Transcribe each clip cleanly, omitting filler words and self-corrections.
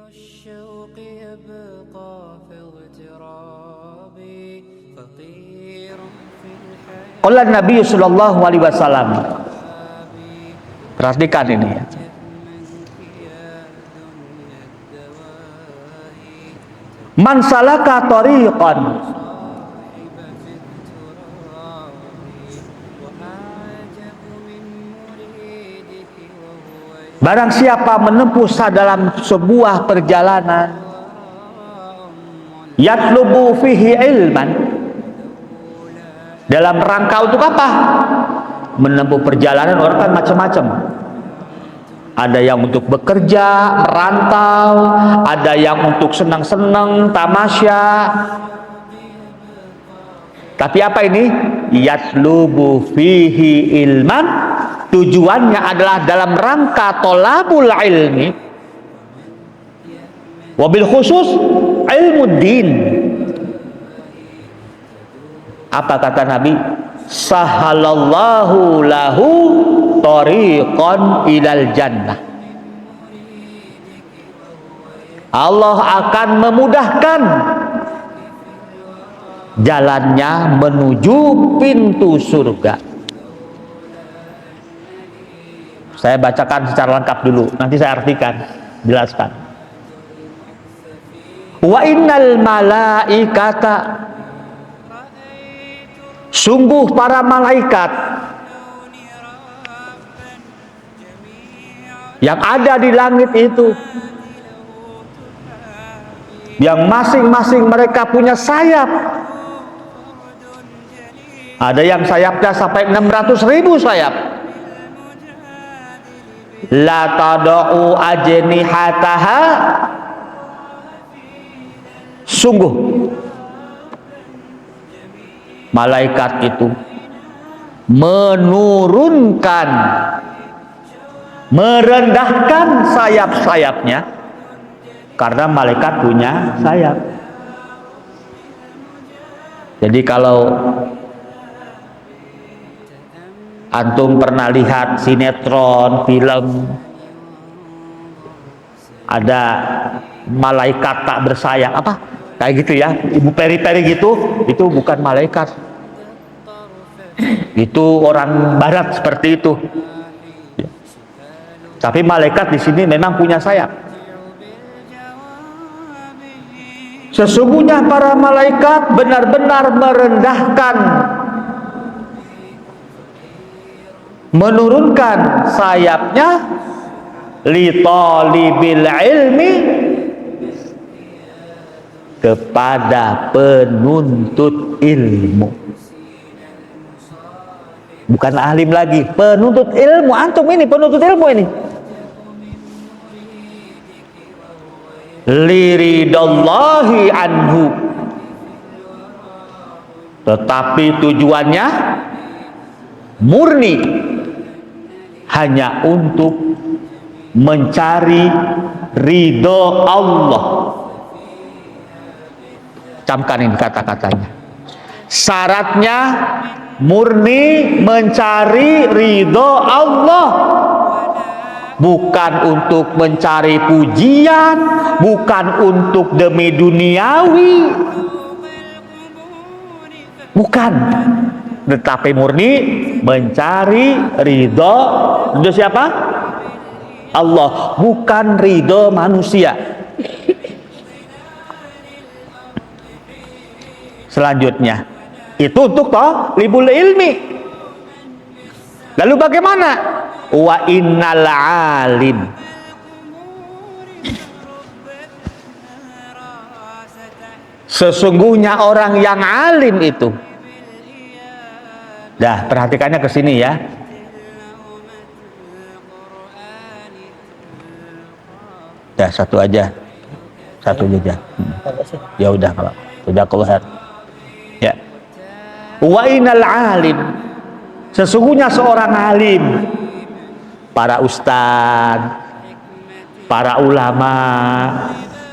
الشوق يبقى في اغتراب فقير في الحياة. Qala Nabi sallallahu alaihi wasallam. Perhatikan ini ya. Man salaka tariqan barang siapa menempuh dalam sebuah perjalanan yatlubu fihi ilman, dalam rangka untuk apa? Menempuh perjalanan orang kan macam-macam. Ada yang untuk bekerja, merantau, ada yang untuk senang-senang, tamasya. Tapi apa ini? Yatlubu fihi ilman, tujuannya adalah dalam rangka tolabul ilmi, wabil khusus ilmu din. Apa kata Nabi? Sahalallahu lahu tariqan ilal jannah. Allah akan memudahkan jalannya menuju pintu surga. Saya bacakan secara lengkap dulu, nanti saya artikan, jelaskan. Wa innal malaikata, sungguh para malaikat yang ada di langit itu, yang masing-masing mereka punya sayap. Ada yang sayapnya sampai 600.000 sayap. La tada'u ajnihataha, sungguh malaikat itu menurunkan, merendahkan sayap-sayapnya, karena malaikat punya sayap. Jadi kalau antum pernah lihat sinetron, film, ada malaikat tak bersayap, apa? Kayak gitu ya, ibu peri-peri gitu, itu bukan malaikat. Itu orang barat seperti itu. Tapi malaikat di sini memang punya sayap. Sesungguhnya para malaikat benar-benar merendahkan, menurunkan sayapnya li talibil ilmi, kepada penuntut ilmu. Bukan alim lagi, penuntut ilmu. Antum ini penuntut ilmu ini. Liridallahi anhu, tetapi tujuannya murni hanya untuk mencari ridho Allah. Camkan ini kata-katanya. Syaratnya murni mencari ridho Allah, bukan untuk mencari pujian, bukan untuk demi duniawi, bukan, tetapi murni mencari ridho siapa? Allah, bukan ridho manusia. Selanjutnya itu untuk talibul ilmi. Lalu bagaimana? Wa innal alim, sesungguhnya orang yang alim itu. Dah, perhatikannya ke sini ya. Dah, satu aja. Ya udah kalau sudah keluar. Ya. Wa innal alim, sesungguhnya seorang alim, para ustadz, para ulama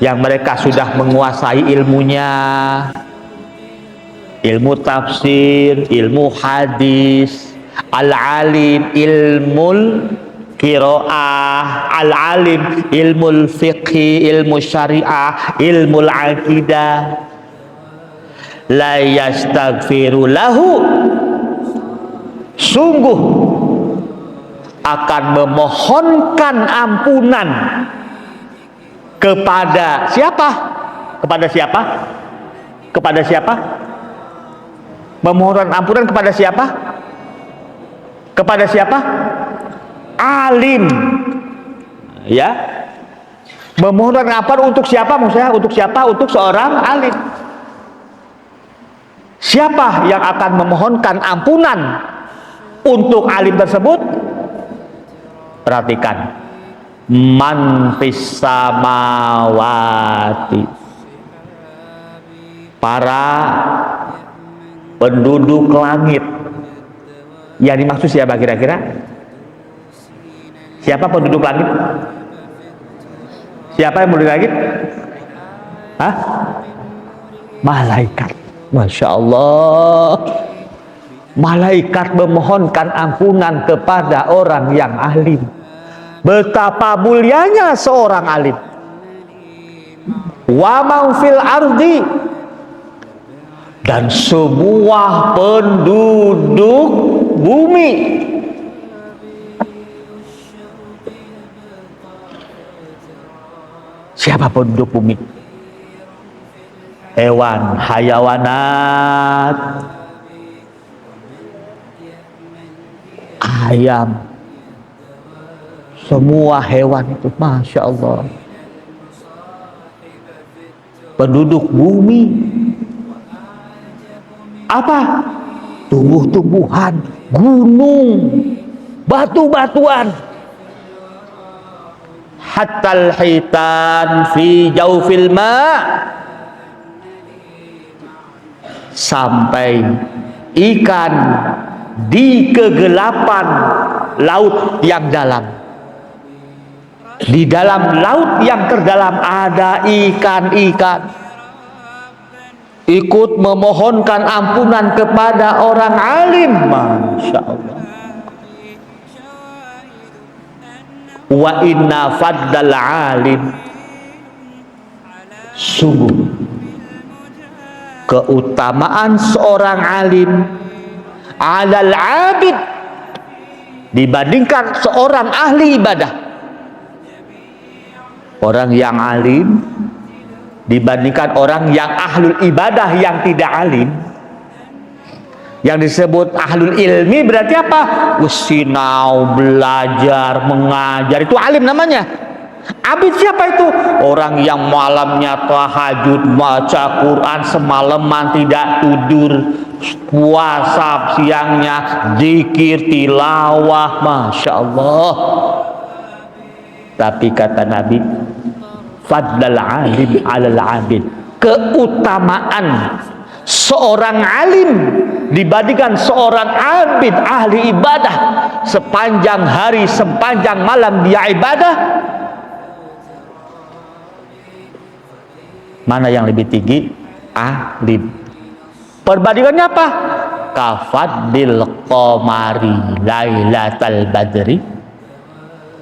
yang mereka sudah menguasai ilmunya, ilmu tafsir, ilmu hadis, al-alim, ilmul Qiraah, al-alim, ilmu fiqhi, ilmu syariah, ilmu akidah. La yastaghfiru lahu, sungguh akan memohonkan ampunan kepada siapa? Kepada siapa? Kepada siapa? Memohonkan ampunan kepada siapa? Kepada siapa? Alim. Ya. Memohonkan ampunan untuk siapa? Maksudnya untuk siapa? Untuk seorang alim. Siapa yang akan memohonkan ampunan untuk alim tersebut? Perhatikan. Man fis samawati, para penduduk langit. Yang dimaksud siapa kira-kira? Siapa penduduk langit? Siapa yang penduduk langit? Hah? Malaikat. Masya Allah. Malaikat memohonkan ampunan kepada orang yang alim. Betapa mulianya seorang alim. Wa man fil ardi, dan semua penduduk bumi. Siapa penduduk bumi? Hewan, hayawanat, ayam, semua hewan itu, Masya Allah. Penduduk bumi. Apa? Tumbuh-tumbuhan, gunung, batu-batuan. Hattal hitan fi jawfil ma', sampai ikan di kegelapan laut yang dalam. Di dalam laut yang terdalam ada ikan-ikan. Ikut memohonkan ampunan kepada orang alim. Masya Allah. Wa inna faddal alim, sungguh keutamaan seorang alim alal abid, dibandingkan seorang ahli ibadah. Orang yang alim dibandingkan orang yang ahlul ibadah yang tidak alim. Yang disebut ahlul ilmi berarti apa? Usinau, belajar, mengajar, itu alim namanya. Abid siapa itu? Orang yang malamnya tahajud, baca Quran semalaman tidak tidur, puasa siangnya, zikir, tilawah, Masya Allah. Tapi kata Nabi, fadlal alim alal abid, keutamaan seorang alim dibandingkan seorang abid ahli ibadah, sepanjang hari sepanjang malam dia ibadah, mana yang lebih tinggi? Alim. Perbandingannya apa? Kafat bil qamari lailatal badri,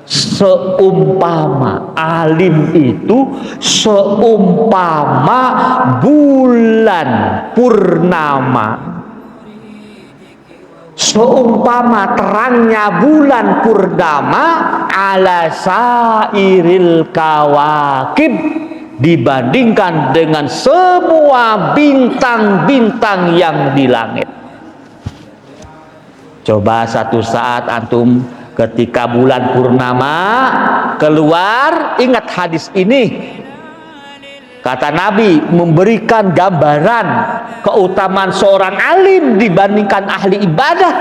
seumpama alim itu seumpama bulan purnama, seumpama terangnya bulan purnama ala sairil kawakib, dibandingkan dengan semua bintang-bintang yang di langit. Coba satu saat antum ketika bulan purnama keluar, ingat hadis ini. Kata Nabi memberikan gambaran keutamaan seorang alim dibandingkan ahli ibadah.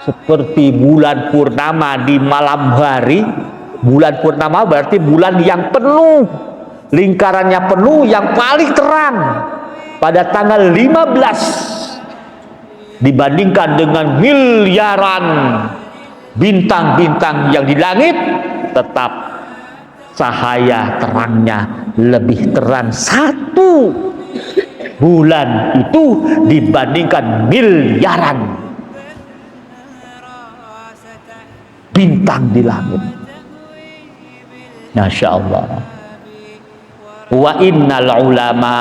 Seperti bulan purnama di malam hari. Bulan purnama berarti bulan yang penuh, lingkarannya penuh, yang paling terang pada tanggal 15, dibandingkan dengan miliaran bintang-bintang yang di langit, tetap cahaya terangnya lebih terang satu bulan itu dibandingkan miliaran bintang di langit. Masya Allah. Wa innal ulama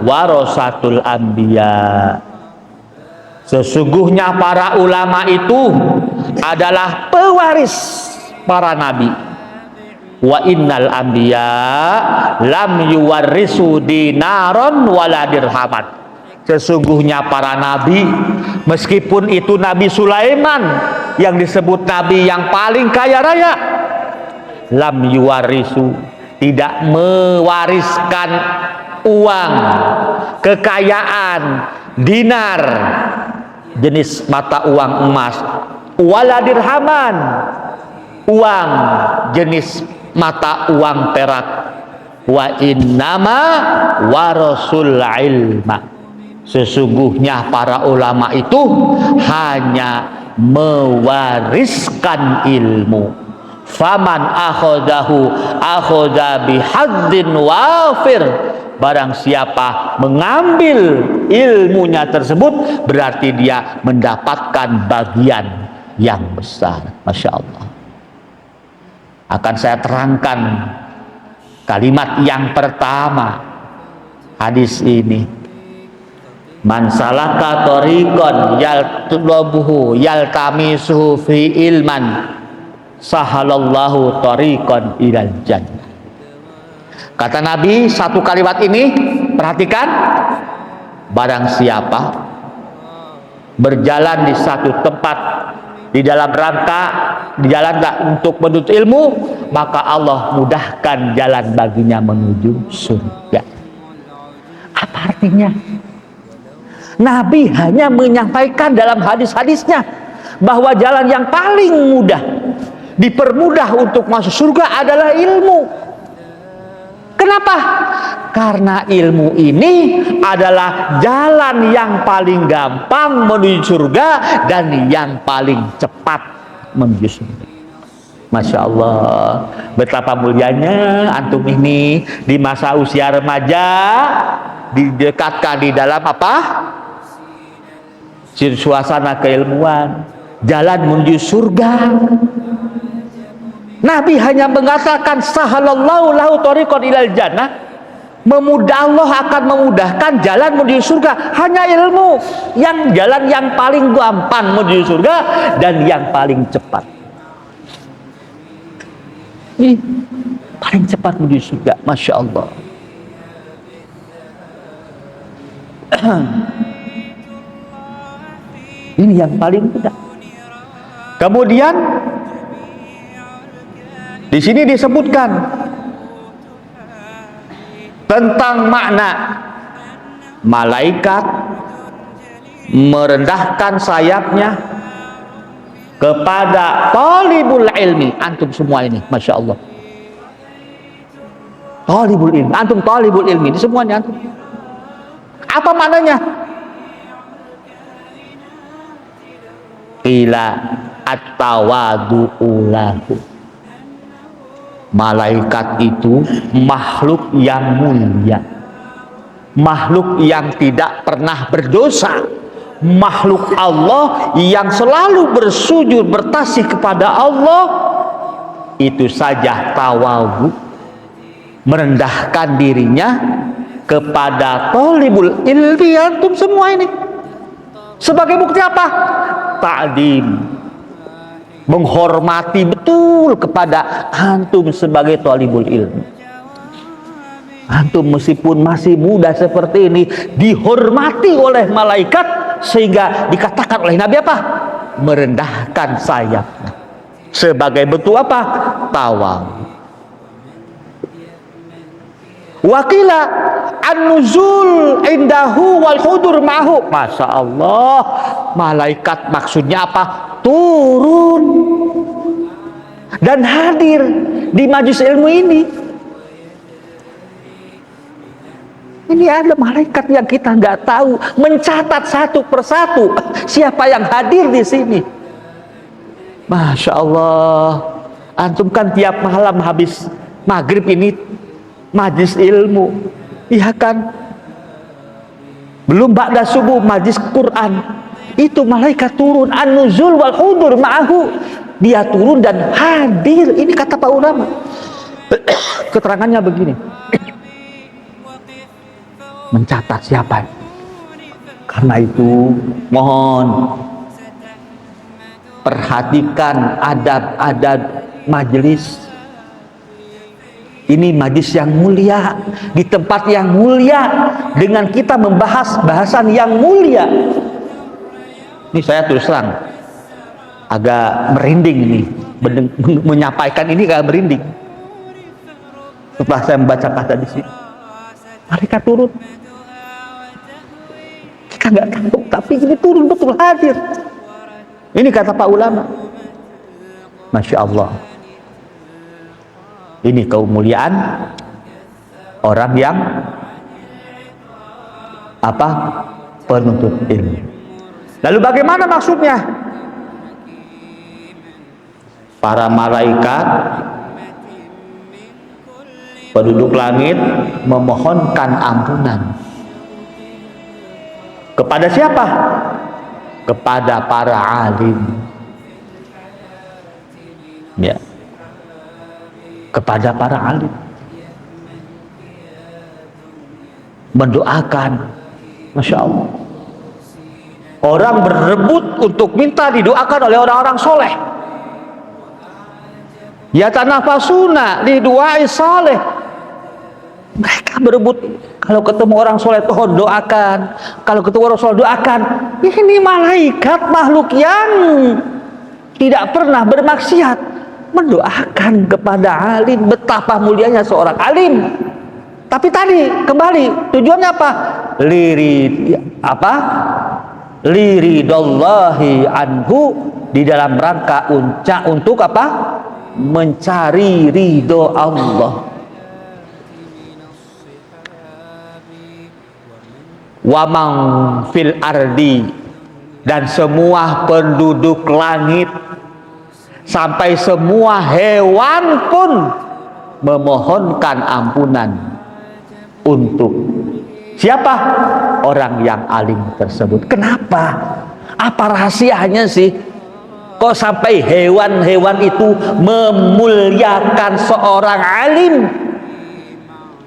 warasatul anbiya. Sesungguhnya para ulama itu adalah pewaris para nabi. Wa innal anbiya lam yuwarrisu dinaron wala dirhaman. Sesungguhnya para nabi, meskipun itu Nabi Sulaiman yang disebut nabi yang paling kaya raya, lam yuwarrisu, tidak mewariskan uang, kekayaan, dinar, jenis mata uang emas, wala dirhaman, uang jenis mata uang perak. Wa innama warasul ilma. Sesungguhnya para ulama itu hanya mewariskan ilmu. Faman akhodahu akhoda bihadzin wafir. Barang siapa mengambil ilmunya tersebut, berarti dia mendapatkan bagian yang besar. Masya Allah. Akan saya terangkan kalimat yang pertama hadis ini. Man salaka tariqan yaltulubuhu yaltamisuhu fi ilman sahalallahu tariqan ilal jannah. Kata Nabi, satu kalimat ini perhatikan, barang siapa berjalan di satu tempat di dalam rangka di jalan untuk menuntut ilmu, maka Allah mudahkan jalan baginya menuju surga. Apa artinya? Nabi hanya menyampaikan dalam hadis-hadisnya bahwa jalan yang paling mudah, dipermudah untuk masuk surga adalah ilmu. Kenapa? Karena ilmu ini adalah jalan yang paling gampang menuju surga dan yang paling cepat menuju surga. Masya Allah, betapa mulianya antum ini di masa usia remaja didekatkan di dalam apa? Suasana keilmuan, jalan menuju surga. Nabi hanya mengatakan sahalallahu lahu tariqan ilal jannah, Allah akan memudahkan jalan menuju surga. Hanya ilmu yang jalan yang paling gampang menuju surga dan yang paling cepat. Ini paling cepat menuju surga. Masya Allah. Ini yang paling mudah. Kemudian di sini disebutkan tentang makna malaikat merendahkan sayapnya kepada talibul ilmi. Antum semua ini, Masya Allah. Talibul ilmi, antum talibul ilmi, ini semuanya antum. Apa maknanya? Ila at-tawadu'u lahu. Malaikat itu makhluk yang mulia, makhluk yang tidak pernah berdosa, makhluk Allah yang selalu bersujud bertasbih kepada Allah. Itu saja tawadhu, merendahkan dirinya kepada talibul ilmi. Antum semua ini sebagai bukti apa? Ta'dim, menghormati betul kepada antum sebagai talibul ilmi. Antum meskipun masih muda seperti ini dihormati oleh malaikat, sehingga dikatakan oleh Nabi apa? Merendahkan sayapnya. Sebagai bentuk apa? Tawadhu. Wakila an-nuzul indahu wal hudur ma'hu. Masya Allah, malaikat maksudnya apa? Turun dan hadir di majelis ilmu ini. Ini ada malaikat yang kita nggak tahu, mencatat satu persatu siapa yang hadir di sini. Masya Allah, antum kan tiap malam habis maghrib ini majlis ilmu, iya kan? Belum ba'da subuh majlis Quran, Itu malaikat turun, an-nuzul wal hudur ma'ahu. Dia turun dan hadir. Ini kata pak ulama. Keterangannya begini. Mencatat siapa. Karena itu mohon perhatikan adab-adab majelis. Ini majlis yang mulia, di tempat yang mulia, dengan kita membahas bahasan yang mulia. Ini saya terus terang agak merinding ini, menyampaikan ini agak merinding. Setelah saya membaca kata di sini, malaikat turun. Kita nggak tahu, tapi ini turun betul, hadir. Ini kata pak ulama. Masya Allah. Ini kemuliaan orang yang apa? Penuntut ilmu. Lalu bagaimana maksudnya? Para malaikat penduduk langit memohonkan ampunan. Kepada siapa? Kepada para alim. Ya. Kepada para alim, mendoakan. Masya Allah, orang berebut untuk minta didoakan oleh orang-orang soleh. Yatanafasuna li du'ai saleh. Mereka berebut, kalau ketemu orang soleh tuh doakan, kalau ketemu orang soleh doakan. Ini malaikat, makhluk yang tidak pernah bermaksiat, mendoakan kepada alim. Betapa mulianya seorang alim. Tapi tadi kembali tujuannya apa? Liridallahi anhu, di dalam rangka untuk apa? Mencari ridho Allah. Wamang fil ardi, dan semua penduduk langit, sampai semua hewan pun memohonkan ampunan untuk siapa? Orang yang alim tersebut. Kenapa? Apa rahasianya sih? Kok sampai hewan-hewan itu memuliakan seorang alim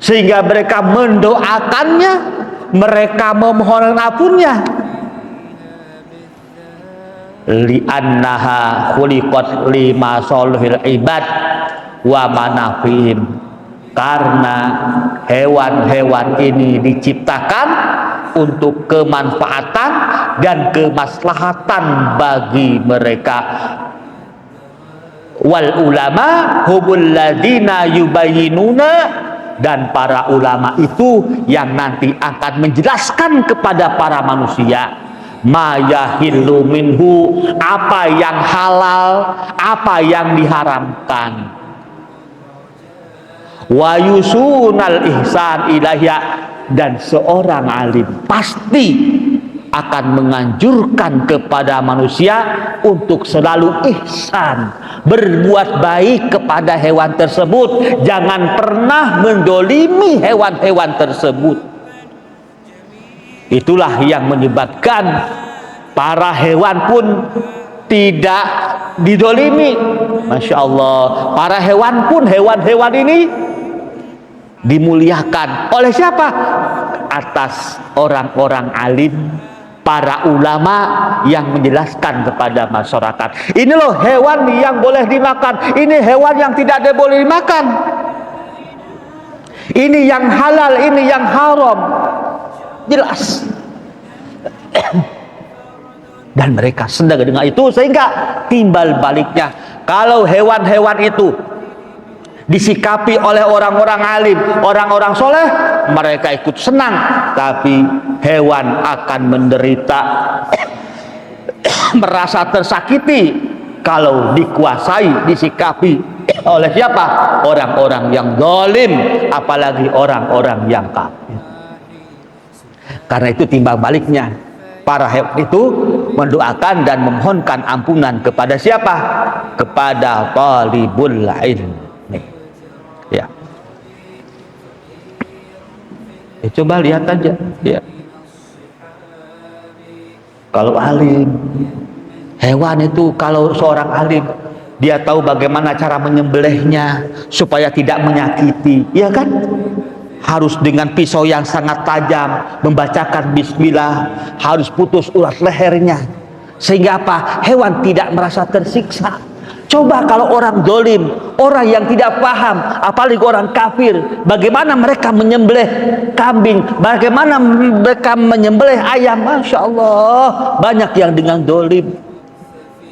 sehingga mereka mendoakannya, mereka memohon ampunnya? Li'annaha khuliqat lima solhil ibad wa manafihim, karena hewan-hewan ini diciptakan untuk kemanfaatan dan kemaslahatan bagi mereka. Wal ulama humul ladina yubayyinuna, dan para ulama itu yang nanti akan menjelaskan kepada para manusia ma yahillu minhu, apa yang halal, apa yang diharamkan. Wa yusunal ihsan ilahya, dan seorang alim pasti akan menganjurkan kepada manusia untuk selalu ihsan, berbuat baik kepada hewan tersebut. Jangan pernah mendolimi hewan-hewan tersebut. Itulah yang menyebabkan para hewan pun tidak didolimi. Masya Allah, para hewan pun, hewan-hewan ini dimuliakan oleh siapa? Atas orang-orang alim, para ulama yang menjelaskan kepada masyarakat. Ini loh hewan yang boleh dimakan, ini hewan yang tidak boleh dimakan, ini yang halal, ini yang haram. Jelas. Dan mereka senang dengan itu, sehingga timbal baliknya, kalau hewan-hewan itu disikapi oleh orang-orang alim, orang-orang soleh, mereka ikut senang. Tapi hewan akan menderita, merasa tersakiti kalau dikuasai, disikapi oleh siapa? Orang-orang yang zalim, apalagi orang-orang yang kafir. Karena itu timbal baliknya, para hewan itu mendoakan dan memohonkan ampunan kepada siapa? Kepada talibul ilmi. Ya. Coba lihat aja. Ya. Kalau alim, hewan itu kalau seorang alim, dia tahu bagaimana cara menyembelihnya supaya tidak menyakiti, ya kan? Harus dengan pisau yang sangat tajam, membacakan bismillah, harus putus urat lehernya, sehingga apa? Hewan tidak merasa tersiksa. Coba kalau orang dolim, orang yang tidak paham, apalagi orang kafir, bagaimana mereka menyembelih kambing, bagaimana mereka menyembelih ayam. Masya Allah, banyak yang dengan dolim.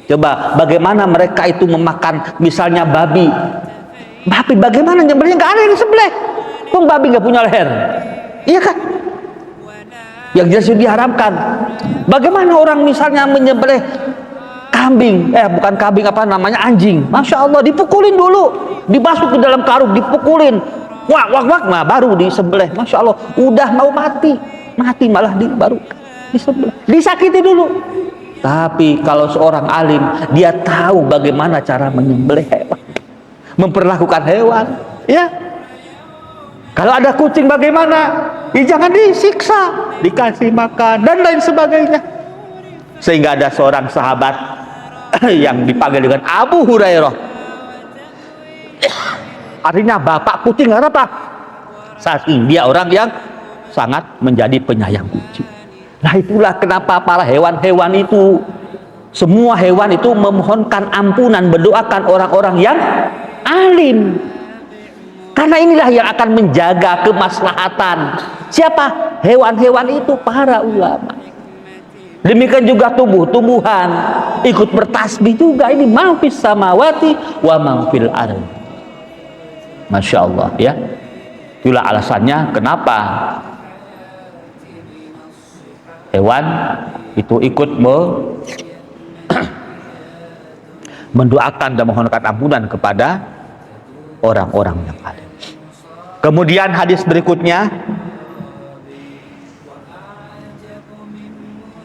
Coba bagaimana mereka itu memakan misalnya babi, bagaimana nyembelihnya? Nggak ada yang disembelih, pun babi nggak punya leher, iya kan? Yang jelas diharamkan. Bagaimana orang misalnya menyembelih kambing, bukan kambing, apa namanya, anjing, Masya Allah, dipukulin dulu, dibasuh ke dalam karung, dipukulin, wak wak wak, nah baru disembelih. Masya Allah, udah mau mati malah baru disembelih, disakiti dulu. Tapi kalau seorang alim, dia tahu bagaimana cara menyembelih hewan, memperlakukan hewan, ya. Kalau ada kucing bagaimana? Jangan disiksa, dikasih makan dan lain sebagainya. Sehingga ada seorang sahabat yang dipanggil dengan Abu Hurairah, artinya bapak kucing, apa? Saking dia orang yang sangat menjadi penyayang kucing. Nah itulah kenapa para hewan-hewan itu, semua hewan itu memohonkan ampunan, mendoakan orang-orang yang alim. Karena inilah yang akan menjaga kemaslahatan. Siapa? Hewan-hewan itu para ulama. Demikian juga tumbuh-tumbuhan ikut bertasbih juga. Ini mafis samawati wa mafil ardi. Masya Allah, ya. Itulah alasannya kenapa hewan itu ikut mendoakan dan memohonkan ampunan kepada orang-orang yang alim. Kemudian hadis berikutnya,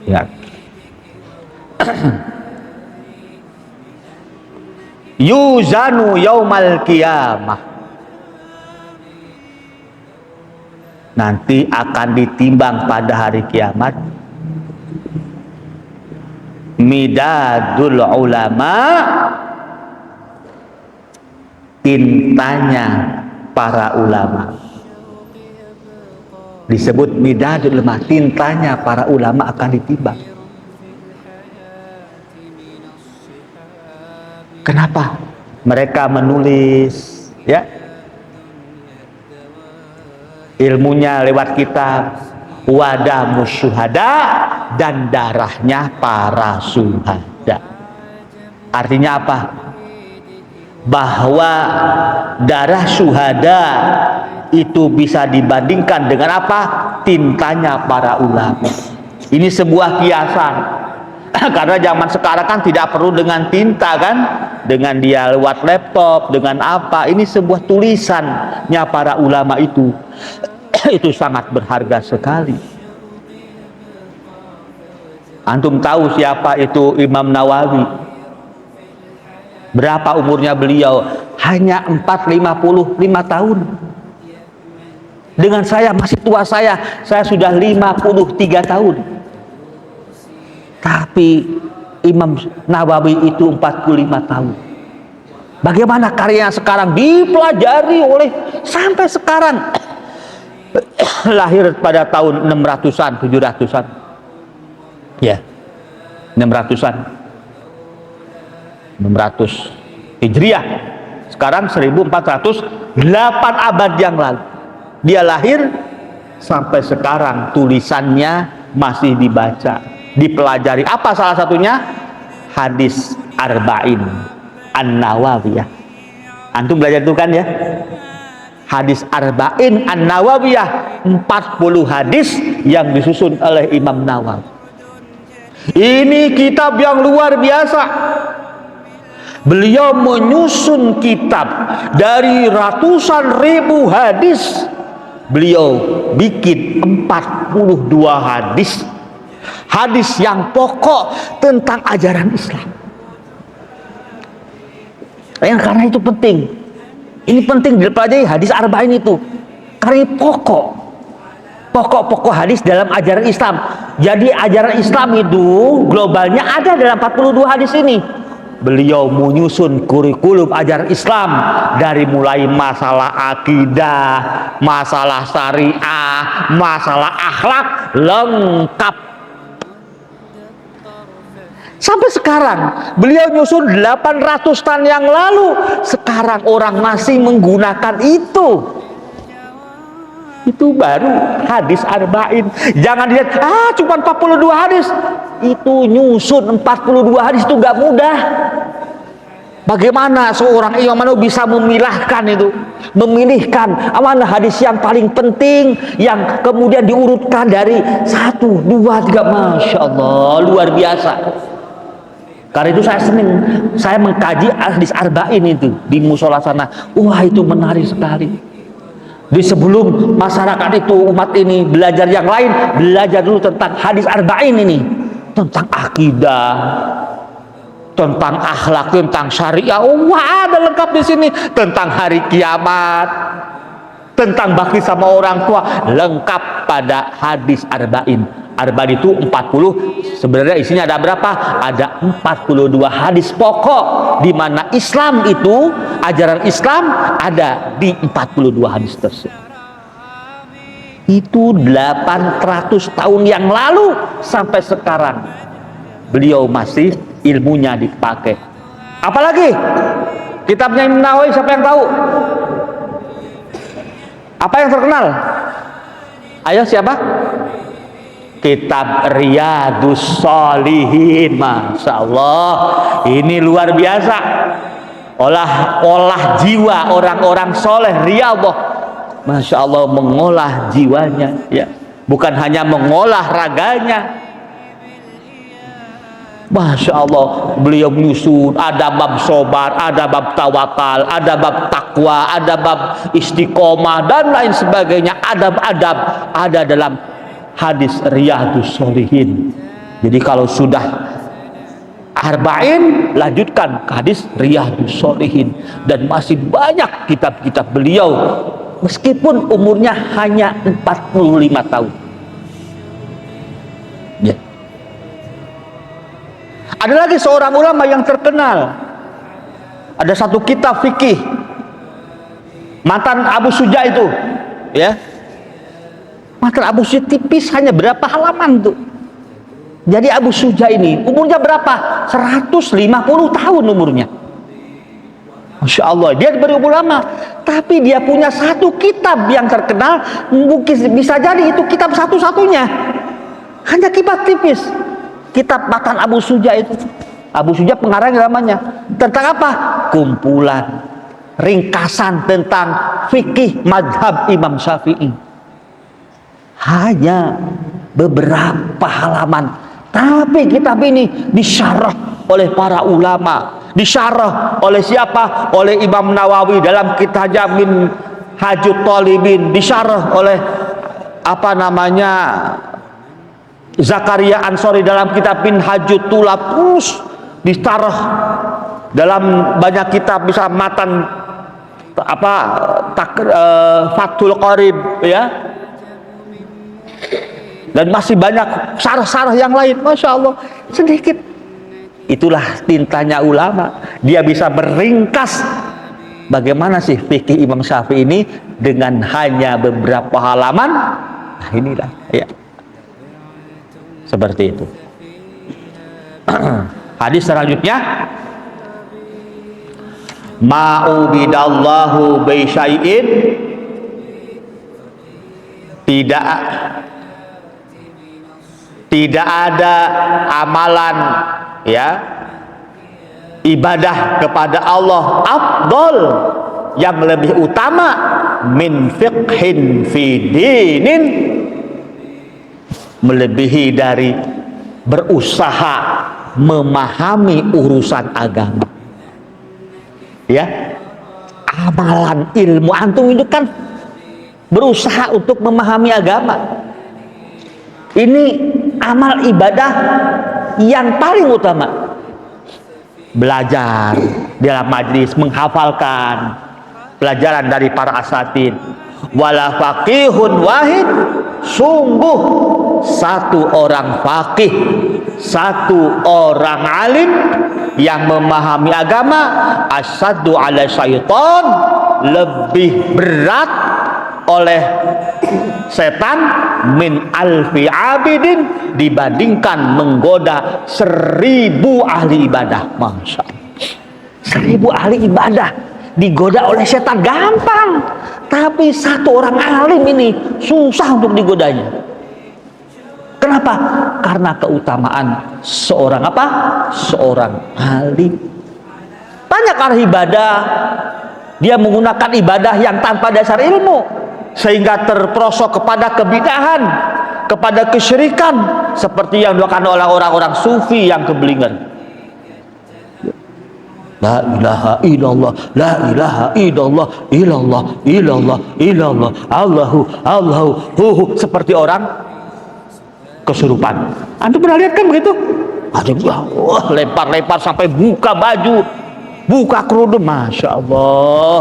ya. Yuzanu yaumal qiyamah, nanti akan ditimbang pada hari kiamat, midadul ulama, tintanya para ulama. Disebut midadul ulama, tintanya para ulama akan ditimbang. Kenapa? Mereka menulis, ya, ilmunya lewat kitab, wadah musyuhada, dan darahnya para syuhada. Artinya apa? Bahwa darah syuhada itu bisa dibandingkan dengan apa? Tintanya para ulama. Ini sebuah kiasan. Karena zaman sekarang kan tidak perlu dengan tinta kan, dengan dia lewat laptop, dengan apa, ini sebuah tulisannya para ulama itu itu sangat berharga sekali. Antum tahu siapa itu Imam Nawawi? Berapa umurnya beliau? Hanya 55 tahun. Dengan saya masih tua, saya sudah 53 tahun. Tapi Imam Nawawi itu 45 tahun. Bagaimana karyanya sekarang dipelajari oleh sampai sekarang. Lahir pada tahun 600-an, 700-an. Ya. 600-an. 600 Hijriah. Sekarang 1408 abad yang lalu. Dia lahir, sampai sekarang tulisannya masih dibaca, dipelajari. Apa salah satunya? Hadis Arba'in An-Nawawiyah. Antum belajar itu kan ya? Hadis Arba'in An-Nawawiyah, 40 hadis yang disusun oleh Imam Nawawi. Ini kitab yang luar biasa. Beliau menyusun kitab dari ratusan ribu hadis. Beliau bikin 42 hadis. Hadis yang pokok tentang ajaran Islam. Karena itu penting. Ini penting dipelajari hadis Arba'in itu. Karena ini pokok pokok-pokok hadis dalam ajaran Islam. Jadi ajaran Islam itu globalnya ada dalam 42 hadis ini. Beliau menyusun kurikulum ajaran Islam dari mulai masalah akidah, masalah syariah, masalah akhlak, lengkap. Sampai sekarang beliau nyusun 800 tahun yang lalu. Sekarang orang masih menggunakan itu. Itu baru hadis arba'in. Jangan dilihat cuma 42 hadis. Itu nyusun 42 hadis itu gak mudah. Bagaimana seorang imam bisa memilahkan itu, memilihkan mana hadis yang paling penting, yang kemudian diurutkan dari 1, 2, 3. Masya Allah, luar biasa. Karena itu saya senang, saya mengkaji hadis arba'in itu di musola sana. Wah, itu menarik sekali. Di sebelum masyarakat itu, umat ini belajar yang lain, belajar dulu tentang hadis arba'in ini, tentang akidah, tentang akhlak, tentang syariah. Wah, ada lengkap di sini. Tentang hari kiamat, tentang bakti sama orang tua, lengkap pada hadis arba'in. Arba'in itu 40, sebenarnya isinya ada berapa? Ada 42 hadis pokok, di mana Islam itu, ajaran Islam ada di 42 hadis tersebut. Itu 800 tahun yang lalu sampai sekarang beliau masih ilmunya dipakai. Apalagi kitabnya Imam Nawawi, siapa yang tahu? Apa yang terkenal? Ayo, siapa? Kitab Riyadhus Shalihin. Masya Allah, ini luar biasa. Olah jiwa orang-orang soleh, riyadhah. Masya Allah, mengolah jiwanya, ya, bukan hanya mengolah raganya. Masya Allah, beliau menyusun ada bab sobar, ada bab tawakal, ada bab takwa, ada bab istiqomah dan lain sebagainya. Adab-adab ada dalam hadis Riyadhus Shalihin. Jadi kalau sudah arba'in, lanjutkan ke hadis Riyadhus Shalihin. Dan masih banyak kitab-kitab beliau, meskipun umurnya hanya 45 tahun. Ya. Ada lagi seorang ulama yang terkenal. Ada satu kitab fikih, Matan Abu Suja itu, ya. Matan Abu Suja tipis, hanya berapa halaman tuh. Jadi Abu Suja ini umurnya berapa? 150 tahun umurnya. Masya Allah, dia berumur lama. Tapi dia punya satu kitab yang terkenal, mungkin bisa jadi itu kitab satu-satunya. Hanya kitab tipis. Kitab Matan Abu Suja itu. Abu Suja pengarang namanya. Tentang apa? Kumpulan, ringkasan tentang fikih madhab Imam Syafi'i. Hanya beberapa halaman, tapi kitab ini disyarah oleh para ulama. Disyarah oleh siapa? Oleh Imam Nawawi dalam kitabnya Minhajut Thalibin. Disyarah oleh Zakaria Ansori dalam kitab Minhajut Tulab. Terus disyarah dalam banyak kitab, bisa Matan Fathul Qarib, ya. Dan masih banyak syarah-syarah yang lain. Masya Allah, sedikit. Itulah tintanya ulama. Dia bisa meringkas bagaimana sih fikih Imam Syafi'i ini dengan hanya beberapa halaman. Nah, inilah, ya, seperti itu. Hadis selanjutnya, ma'ubidallahu bisyai'in, tidak ada amalan, ya, ibadah kepada Allah afdol, yang lebih utama, min fiqhin fi dinin, melebihi dari berusaha memahami urusan agama. Ya, amalan ilmu antum itu kan berusaha untuk memahami agama. Ini amal ibadah yang paling utama. Belajar dalam majlis, menghafalkan pelajaran dari para asatid, wala faqihun wahid, sungguh satu orang faqih, satu orang alim yang memahami agama, asyaddu ala syaitan, lebih berat oleh setan min alfi abidin, dibandingkan menggoda 1000 ahli ibadah. Masya Allah, 1000 ahli ibadah digoda oleh setan gampang, tapi satu orang alim ini susah untuk digodanya. Kenapa? Karena keutamaan seorang apa? Seorang alim. Banyak ahli ibadah, dia menggunakan ibadah yang tanpa dasar ilmu, sehingga terperosok kepada kebidahan, kepada kesyirikan, seperti yang dilakukan oleh orang-orang sufi yang keblinger. La ilaha illallah, la ilaha illallah, illallah, illallah, illallah, Allahu, seperti orang kesurupan. Antum pernah lihat kan begitu? Lempar-lempar sampai buka baju, buka kerudung, masya Allah.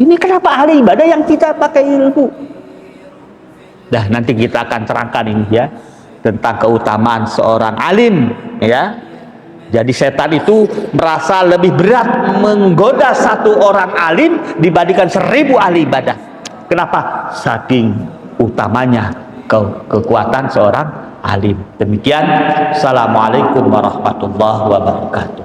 Ini kenapa ahli ibadah yang tidak pakai ilmu? Dah, nanti kita akan terangkan ini ya, tentang keutamaan seorang alim ya. Jadi setan itu merasa lebih berat menggoda satu orang alim dibandingkan 1000 ahli ibadah. Kenapa? Saking utamanya kekuatan seorang alim. Demikian. Assalamualaikum warahmatullahi wabarakatuh.